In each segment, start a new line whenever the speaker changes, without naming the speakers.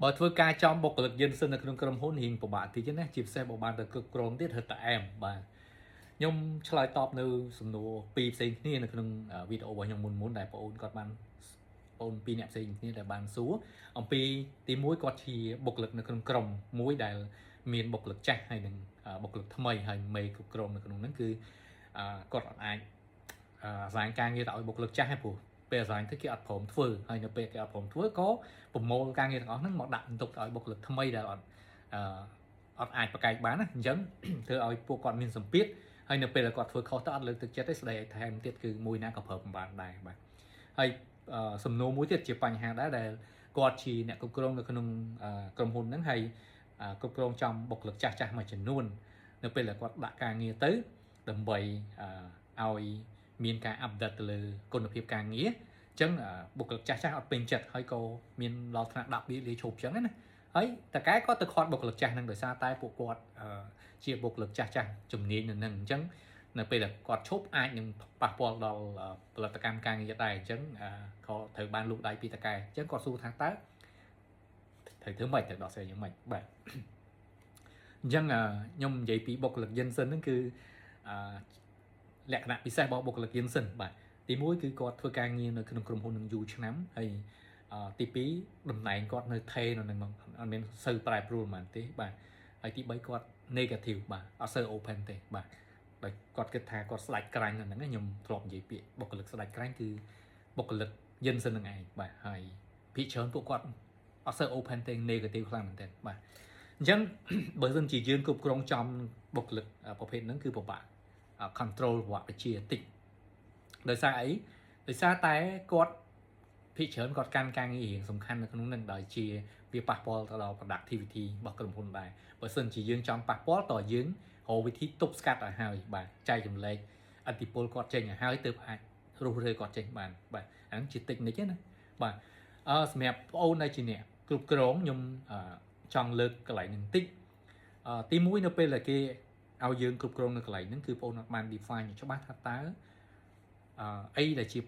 បើធ្វើការចំបុគ្គលិកយិនសិននៅក្នុងក្រុមហ៊ុនរៀងពិបាកតិចណាជាពិសេសបើបានទៅគ្រប់គ្រងទៀតរត់តែអែមបាទខ្ញុំឆ្លើយតបនៅសំណួរពីរផ្សេងគ្នានៅក្នុងវីដេអូរបស់ខ្ញុំមុនដែលបងអូនគាត់បានបងអូនពីរអ្នកផ្សេងគ្នាដែលបានសួរអំពីទី1គាត់ជាបុគ្គលិកនៅក្នុងក្រុមមួយដែលមានបុគ្គលិកចាស់ហើយនឹងបុគ្គលិកថ្មីហើយមេគ្រប់គ្រងនៅក្នុងហ្នឹងគឺគាត់អាចអាសាការងារទៅឲ្យបុគ្គលិកចាស់ហើយព្រោះពេលអាសាទៅគេអត់ព្រមធ្វើហើយនៅពេលគេអត់ព្រមធ្វើក៏ប្រមូលការងារទាំងអស់ហ្នឹងមកដាក់បន្ទុកឲ្យបុគ្គលិកថ្មីដែលអត់អាចប្រកែកបានណាអញ្ចឹងធ្វើឲ្យពួកគាត់មានសម្ពាធហើយនៅពេលដែលគាត់ធ្វើខុសទៅអត់លើកទឹកចិត្តទេស្ដីឲ្យថែមទៀតគឺមួយណាក៏ប្រើមិនបានដែរបាទហើយសំណួរមួយទៀតជាបញ្ហាដែរដែលគាត់ជាអ្នកគ្រប់គ្រងនៅក្នុងក្រុមហ៊ុនហ្នឹងហើយគ្រប់គ្រងចំបុគ្គលិកចាស់មួយចំនួននៅពេលដែលគាត់ដាក់ការងារទៅដើម្បីឲ្យមានការអាប់ដេតទៅលើគុណភាពការងារអញ្ចឹងបុគ្គលិកចាស់អត់ពេញចិត្តហើយក៏មានដល់ថ្នាក់ដាក់វាលាឈប់អញ្ចឹងណាហើយតកែគាត់ទៅខាត់បុគ្គលិកចាស់ហ្នឹងដោយសារតែពួកគាត់ជាបុគ្គលិកចាស់ជំនាញនៅហ្នឹងអញ្ចឹងនៅពេលដែលគាត់ឈប់អាចនឹងប៉ះពាល់ដល់ផលិតកម្មការងារដែរអញ្ចឹងក៏ត្រូវបានលូកដៃពីតកែអញ្ចឹងគាត់សួរថាតើត្រូវធ្វើម៉េចត្រូវដោះស្រាយយ៉ាងម៉េចបាទអញ្ចឹងខ្ញុំនិយាយពីបុគ្គលិកយិនសិនហ្នឹងគឺលក្ខណៈពិសេសរបស់បុគ្គលិកយិនសិនបាទទី1គឺគាត់ធ្វើការងារនៅក្នុងក្រុមហ៊ុននឹងយូរឆ្នាំហើយទី2តំណែងគាត់នៅថេនៅនឹងអត់មានសូវប្រែប្រួលហ្មងទេបាទហើយទី3គាត់ negative បាទអត់សូវ open ទេបាទដោយគាត់គិតថាគាត់ស្ដាច់ក្រាញ់ហ្នឹងខ្ញុំធ្លាប់និយាយពាក្យបុគ្គលិកស្ដាច់ក្រាញ់គឺបុគ្គលិកយិនសិននឹងឯងបាទហើយភាគច្រើនពួកគាត់អត់សូវ open ទេ negative ខ្លាំងមែនទែនបាទអញ្ចឹងបើមិនជាយើងគ្រប់គ្រងចំបុគ្គលិកប្រភេទហ្នឹងគឺពិបាក control ប្រវត្តិជាតិចដោយសារអីដោយសារតែគាត់ភាគច្រើនគាត់កាន់ការងាររៀងសំខាន់នៅក្នុងនឹងដោយជាវាប៉ះពាល់ទៅដល់ productivity របស់ក្រុមហ៊ុនដែរបើមិនជាយើងចង់ប៉ះពាល់តើយើងរកវិធីទប់ស្កាត់ឲ្យហើយបាទចែកចម្លែកអធិពលគាត់ចេញឲ្យហើយទើបអាចរុះរើគាត់ចេញបានបាទអាហ្នឹងជា technique ណាបាទសម្រាប់បងអូនដែលជាអ្នកគ្រប់គ្រងខ្ញុំចង់លើកកន្លែងហ្នឹងតិចទី1នៅពេលដែលគេឲ្យយើងគ្រប់គ្រងនៅកន្លែងហ្នឹងគឺបងអូនអត់បាន define ច្បាស់ថាតើអីដែលជា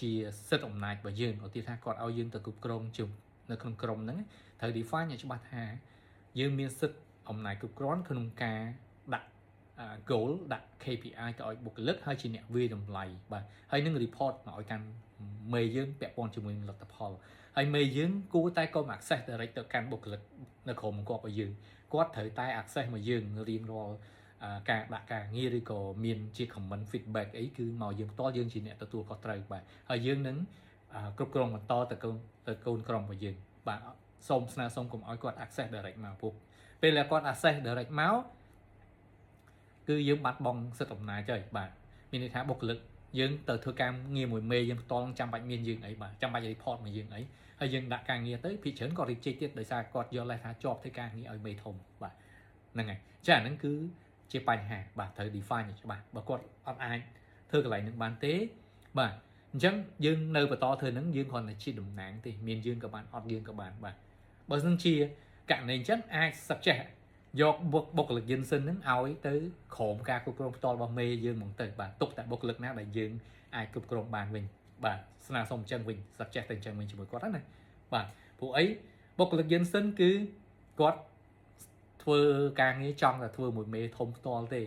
ជាសិទ្ធិអំណាចរបស់យើងឧទាហរណ៍ថាគាត់ឲ្យយើងទៅគ្រប់គ្រងជុំនៅក្នុងក្រុមហ្នឹងត្រូវ define ឲ្យច្បាស់ថាយើងមានសិទ្ធិអំណាចគ្រប់គ្រាន់ក្នុងការដាក់ goal ដាក់ KPI ទៅឲ្យបុគ្គលិកហើយជាអ្នកវាយតម្លៃបាទហើយនឹង report មកឲ្យកាន់មេយើងពាក់ព័ន្ធជាមួយនឹងលទ្ធផលហើយមេយើងគួរតែកុំ access direct ទៅកាន់បុគ្គលិកនៅក្រុមគាត់របស់យើងគាត់ត្រូវតែ access មកយើងរៀងរាល់ការដាក់ការងារឬក៏មានជា comment feedback អីគឺមកយើងផ្ទាល់យើងជាអ្នកទទួលខុសត្រូវបាទហើយយើងនឹងគ្រប់គ្រងបន្តទៅកូនក្រុមរបស់យើងបាទសូមស្នើសុំកុំឲ្យគាត់ access direct មកពុកពេលដែលគាត់ access direct មកគឺយើងបាត់បង់សិទ្ធិអំណាចហើយបាទមានន័យថាបុគ្គលិកយើងទៅធ្វើការងារមួយមេយើងផ្ទាល់ចាំបាច់មានយើងអីបាទចាំបាច់ report មកយើងអីហើយយើងដាក់ការងារទៅភាគច្រើនគាត់ reject ទៀតដោយសារគាត់យល់ថាជាប់ធ្វើការងារឲ្យមេធំបាទហ្នឹងហើយចាហ្នឹងគឺជាបញ្ហាបាទត្រូវ define ឲ្យច្បាស់បើគាត់អត់អាចធ្វើកន្លែងហ្នឹងបានទេបាទអញ្ចឹងយើងនៅបន្តធ្វើហ្នឹងយើងគ្រាន់តែជាតំណាងទេមានយើងក៏បានអត់យើងក៏បានបាទបើមិនជាករណីអញ្ចឹងអាច suggest យកបុគ្គលិកយិនសិនហ្នឹងឲ្យទៅក្រុមការគ្រប់គ្រងផ្ទាល់របស់មេយើងហ្មងទៅបាទទុកតែបុគ្គលិកណាដែលយើងអាចគ្រប់គ្រងបានវិញបាទស្នើសុំអញ្ចឹងវិញ suggest ទៅអញ្ចឹងវិញជាមួយគាត់ណាបាទព្រោះអីបុគ្គលិកយិនសិនគឺគាត់ធ្វើការងារចង់តែធ្វើមួយមេធំផ្ទាល់ទេ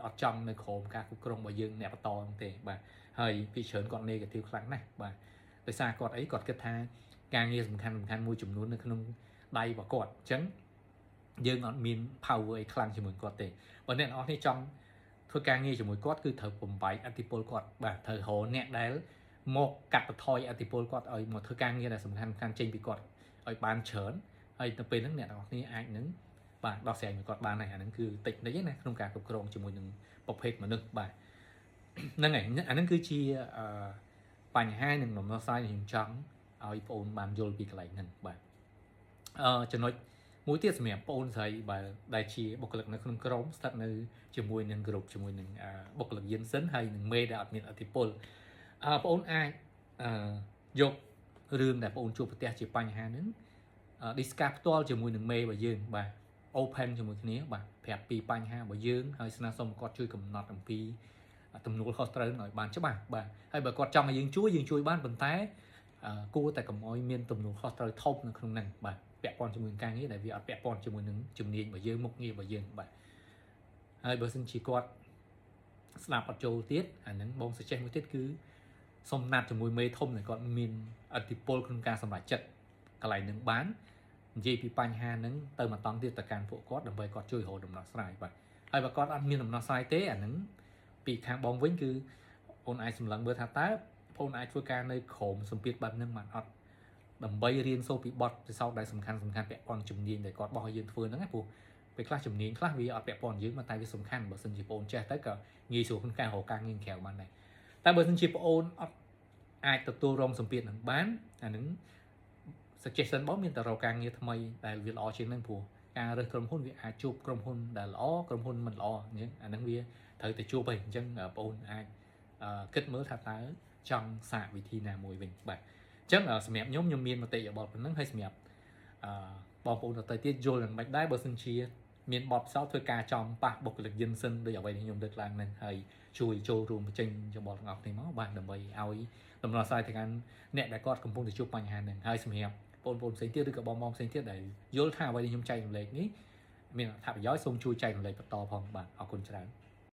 អត់ចង់នៅក្រុមការគ្រប់គ្រងរបស់យើងអ្នកបន្តហ្នឹងទេបាទហើយពីច្រើនគាត់ negative ខ្លាំងណាស់បាទដោយសារគាត់អីគាត់គិតថាការងារសំខាន់មួយចំនួននៅក្នុងដៃរបស់គាត់អញ្ចឹងយើងអត់មាន power អីខ្លាំងជាមួយគាត់ទេបើអ្នកនរនេះចង់ធ្វើការងារជាមួយគាត់គឺត្រូវបំបែកអធិពលគាត់បាទត្រូវរកអ្នកដែលមកកាត់បន្ថយអធិពលគាត់ឲ្យមកធ្វើការងារដែលសំខាន់ចេញពីគាត់ឲ្យបានច្រើនហើយទៅពេលហ្នឹងអ្នកនរនេះអាចនឹងបាទដោះស្រាយមួយគាត់បានហើយអាហ្នឹងគឺតិចនិចណាក្នុងការគ្រប់គ្រងជាមួយនឹងប្រភេទមនុស្សបាទហ្នឹងហើយអាហ្នឹងគឺជាបញ្ហានឹងដំណោះស្រាយខ្ញុំចង់ឲ្យបងអូនបានយល់ពីកន្លែងហ្នឹងបាទចំណុចមួយទៀតសម្រាប់បងអូនស្រីបាទដែលជាបុគ្គលិកនៅក្នុងក្រុមស្ថិតនៅជាមួយនឹងក្រុមជាមួយនឹងបុគ្គលិកយិនសិនហើយនឹងមេដែលអត់មានអធិពលបងអូនអាចយករឿងដែលបងអូនជួបប្រទះជាបញ្ហាហ្នឹង discuss ផ្ទាល់ជាមួយនឹងមេរបស់យើងបាទ open ជាមួយគ្នាបាទប្រាប់ពីបញ្ហារបស់យើងហើយស្នើសុំគាត់ជួយកំណត់អំពីទំនួលខុសត្រូវឲ្យបានច្បាស់បាទហើយបើគាត់ចង់ឲ្យយើងជួយបានប៉ុន្តែគួរតែកុំឲ្យមានទំនួលខុសត្រូវធំនៅក្នុងហ្នឹងបាទ ពាក់ព័ន្ធជាមួយការងារដែលវាអត់ពាក់ព័ន្ធជាមួយនឹងជំនាញរបស់យើងមុខងាររបស់យើងបាទហើយបើសិនជាគាត់ស្ដាប់អត់ចូលទៀតអាហ្នឹងបង suggest មួយទៀតគឺសុំណាត់ជាមួយមេធំដែលគាត់មានអធិពលក្នុងការសម្រេចចិត្តកន្លែងនឹងបាននិយាយពីបញ្ហាហ្នឹងទៅមកតង់ទៀតទៅកាន់ពួកគាត់ដើម្បីគាត់ជួយរកដំណោះស្រាយបាទហើយបើគាត់អត់មានដំណោះស្រាយទេអាហ្នឹងពីខាងបងវិញគឺអូនអាចសម្លឹងមើលថាតើបងអាចធ្វើការនៅក្រោមសម្ពាធបែបហ្នឹងបានអត់ដើម្បីរៀនសូត្រពីបទពិសោធន៍ដែលសំខាន់ពាក់ព័ន្ធជំនាញដែលគាត់បោះឲ្យយើងធ្វើហ្នឹងណាព្រោះពេលខ្លះជំនាញខ្លះវាអត់ពាក់ព័ន្ធយើងតែវាសំខាន់បើសិនជាបងចេះទៅក៏ងាយស្រួលក្នុងការរកការងារក្រៅបានដែរតែបើសិនជាបងអត់អាចទទួលរងសម្ពាធនឹងបានអានឹង suggestion បងមានតែរកការងារថ្មីដែលវាល្អជាងហ្នឹងព្រោះការរើសក្រុមហ៊ុនវាអាចជួបក្រុមហ៊ុនដែលល្អក្រុមហ៊ុនមិនល្អអញ្ចឹងអាហ្នឹងវាត្រូវតែជួបហើយអញ្ចឹងបងអាចគិតមើលថាតើចង់សាកវិធីណាមួយវិញបាទអញ្ចឹងសម្រាប់ខ្ញុំមានមតិយោបល់ប៉ុណ្ណឹងហើយសម្រាប់បងប្អូនដទៃទៀតយល់យ៉ាងម៉េចដែរបើសិនជាមានបទពិសោធន៍ធ្វើការចំប៉ះបុគ្គលិកយិនសិនដូចអ្វីដែលខ្ញុំលើកឡើងហ្នឹងហើយជួយចូលរួមបញ្ចេញយោបល់ទាំងអស់គ្នាមកបាទដើម្បីឲ្យដំណោះស្រាយទៅកាន់អ្នកដែលគាត់កំពុងតែជួបបញ្ហាហ្នឹងហើយសម្រាប់បងប្អូនផ្សេងទៀតឬក៏បងផ្សេងទៀតដែលយល់ថាអ្វីដែលខ្ញុំចែករំលែកនេះមានអត្ថប្រយោជន៍សូមជួយចែករំលែកបន្តផងបាទអរគុណច្រើន